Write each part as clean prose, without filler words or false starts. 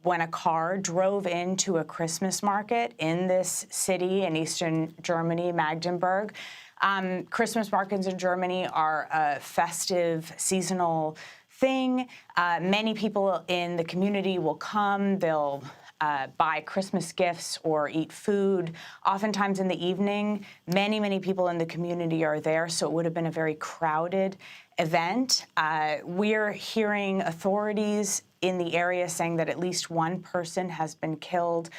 when a car drove into a Christmas market in this city in eastern Germany, Magdeburg. Christmas markets in Germany are a festive, seasonal thing. Many people in the community will come. They'll buy Christmas gifts or eat food. Oftentimes in the evening, many people in the community are there, so it would have been a very crowded event. We're hearing authorities in the area saying that at least one person has been killed.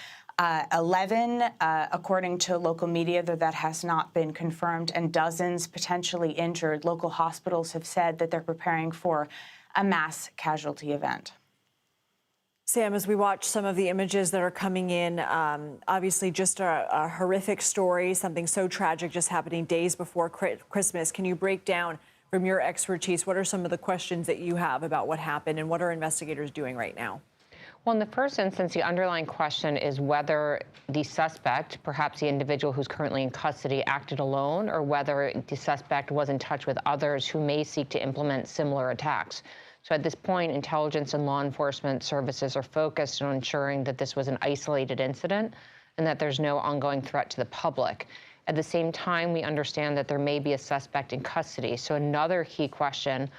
11, according to local media, though that has not been confirmed, and dozens potentially injured. Local hospitals have said that they're preparing for a mass casualty event. Sam, as we watch some of the images that are coming in, obviously just a horrific story, something so tragic just happening days before Christmas. Can you break down, from your expertise, what are some of the questions that you have about what happened and what are investigators doing right now? Well, in the first instance, the underlying question is whether the suspect, perhaps the individual who's currently in custody, acted alone, or whether the suspect was in touch with others who may seek to implement similar attacks. So at this point, intelligence and law enforcement services are focused on ensuring that this was an isolated incident and that there's no ongoing threat to the public. At the same time, we understand that there may be a suspect in custody. So another key question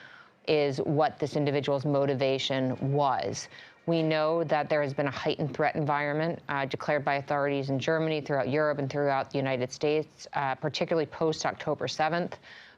is what this individual's motivation was. We know that there has been a heightened threat environment declared by authorities in Germany, throughout Europe, and throughout the United States, particularly post-October 7th.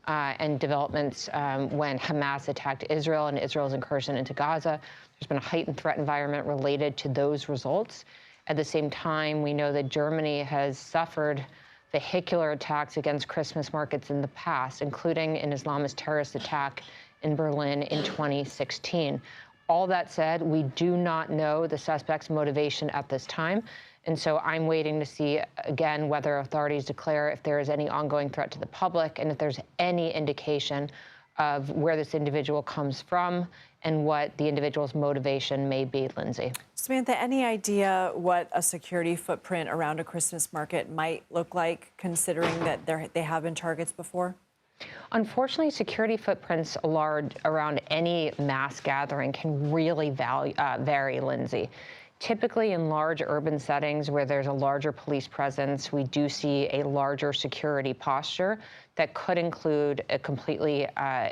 And developments when Hamas attacked Israel and Israel's incursion into Gaza. There's been a heightened threat environment related to those results. At the same time, we know that Germany has suffered vehicular attacks against Christmas markets in the past, including an Islamist terrorist attack in Berlin in 2016. All that said, we do not know the suspect's motivation at this time. And so I'm waiting to see, again, whether authorities declare if there is any ongoing threat to the public and if there's any indication of where this individual comes from and what the individual's motivation may be, Lindsay. Samantha, any idea what a security footprint around a Christmas market might look like, considering that they have been targets before? Unfortunately, security footprints around any mass gathering can really vary, Lindsay. Typically, in large urban settings where there's a larger police presence, we do see a larger security posture that could include a completely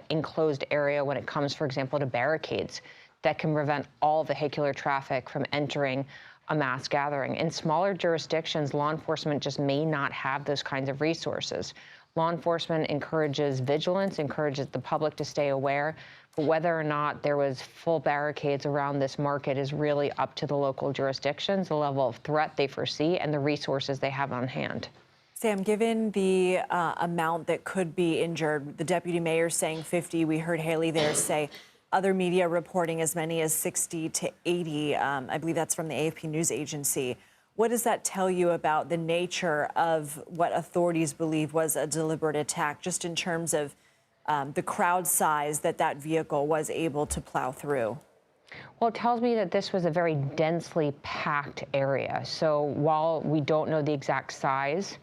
enclosed area when it comes, for example, to barricades that can prevent all vehicular traffic from entering a mass gathering. In smaller jurisdictions, law enforcement just may not have those kinds of resources. Law enforcement encourages vigilance, encourages the public to stay aware. But whether or not there was full barricades around this market is really up to the local jurisdictions, the level of threat they foresee, and the resources they have on hand. Sam, given the amount that could be injured, the deputy mayor saying 50, we heard Haley there say other media reporting as many as 60 to 80. I believe that's from the AFP news agency. What does that tell you about the nature of what authorities believe was a deliberate attack, just in terms of the crowd size that vehicle was able to plow through? Well, it tells me that this was a very densely packed area. So while we don't know the exact size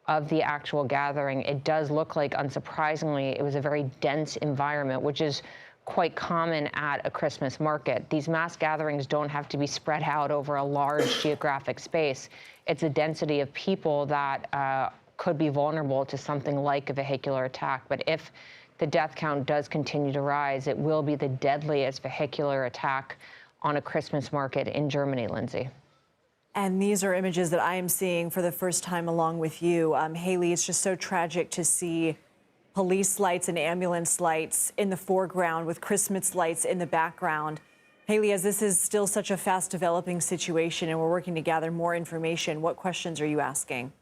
of the actual gathering, it does look like, unsurprisingly, it was a very dense environment, which is quite common at a Christmas market. These mass gatherings don't have to be spread out over a large geographic space. It's a density of people that could be vulnerable to something like a vehicular attack. But if the death count does continue to rise, it will be the deadliest vehicular attack on a Christmas market in Germany, Lindsay. And these are images that I am seeing for the first time along with you. Haley, it's just so tragic to see police lights and ambulance lights in the foreground with Christmas lights in the background. Haley, as this is still such a fast developing situation and we're working to gather more information, what questions are you asking?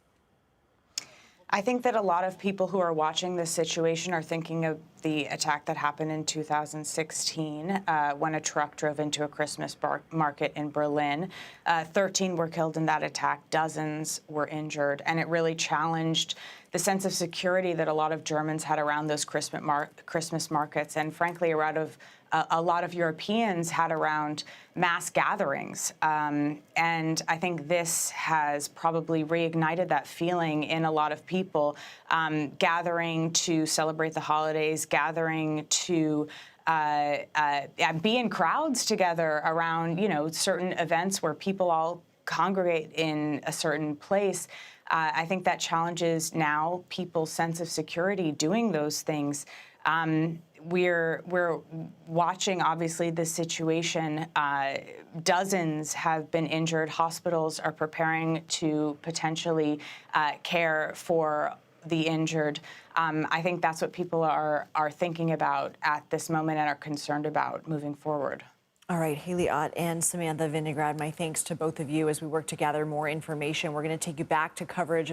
I think that a lot of people who are watching this situation are thinking of the attack that happened in 2016 when a truck drove into a Christmas market in Berlin. 13 were killed in that attack, dozens were injured, and it really challenged the sense of security that a lot of Germans had around those Christmas markets, and frankly, a lot of Europeans had around mass gatherings. And I think this has probably reignited that feeling in a lot of people, gathering to celebrate the holidays, gathering to be in crowds together around, certain events where people all congregate in a certain place. I think that challenges now people's sense of security doing those things. We're watching, obviously, this situation. Dozens have been injured. Hospitals are preparing to potentially care for the injured. I think that's what people are thinking about at this moment and are concerned about moving forward. All right, Haley Ott and Samantha Vinograd, my thanks to both of you as we work to gather more information. We're going to take you back to coverage